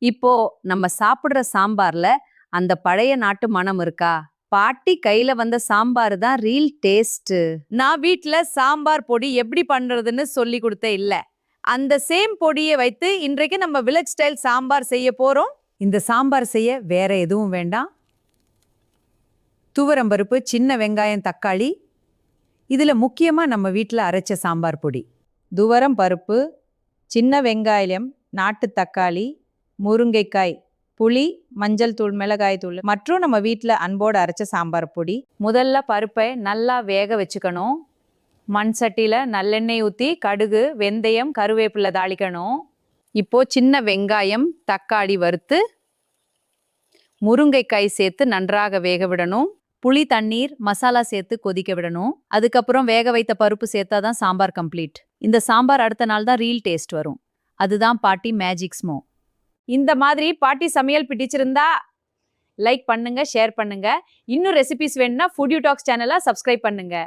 இப்போ நம்ம சாப்பிடுற சாம்பார்ல அந்த பழைய நாட்டு மனம் இருக்கா? பாட்டி கையில வந்த சாம்பார் தான் ரீல் டேஸ்ட். நான் வீட்ல சாம்பார் பொடி எப்படி பண்றதுன்னு சொல்லி கொடுத்தே இல்ல. அந்த சேம் பொடியை வைத்து இன்றைக்கு நம்ம வில்லேஜ் ஸ்டைல் சாம்பார் செய்ய போறோம். இந்த சாம்பார் செய்ய வேற எதுவும் வேண்டாம். துவரம்பருப்பு, சின்ன வெங்காயம், தக்காளி. இதுல முக்கியமா நம்ம வீட்ல அரைச்ச சாம்பார் பொடி. துவரம் பருப்பு, சின்ன வெங்காயம், நாட்டு தக்காளி, முருங்கைக்காய், புளி, மஞ்சள் தூள், மிளகாய் தூள் மற்றும் நம்ம வீட்டில் அன்போடு அரைச்ச சாம்பார் பொடி. முதல்ல பருப்பை நல்லா வேக வச்சுக்கணும். மண் சட்டியில் நல்லெண்ணெய் ஊற்றி கடுகு, வெந்தயம், கருவேப்பிலை தாளிக்கணும். இப்போ சின்ன வெங்காயம், தக்காளி வறுத்து முருங்கைக்காய் சேர்த்து நன்றாக வேக விடணும். புளி, தண்ணீர், மசாலா சேர்த்து கொதிக்க விடணும். அதுக்கப்புறம் வேக வைத்த பருப்பு சேர்த்தா தான் சாம்பார் கம்ப்ளீட். இந்த சாம்பார் அடுத்த நாள் தான் ரீல் டேஸ்ட் வரும். அதுதான் பாட்டி மேஜிக் ஸ்மோ. இந்த மாதிரி பாட்டி சமையல் பிடிச்சிருந்தா லைக் பண்ணுங்க, ஷேர் பண்ணுங்க. இன்னும் ரெசிபிஸ் வேணும்னா ஃபுட் யூ டாக்ஸ் சேனலை சப்ஸ்கிரைப் பண்ணுங்க.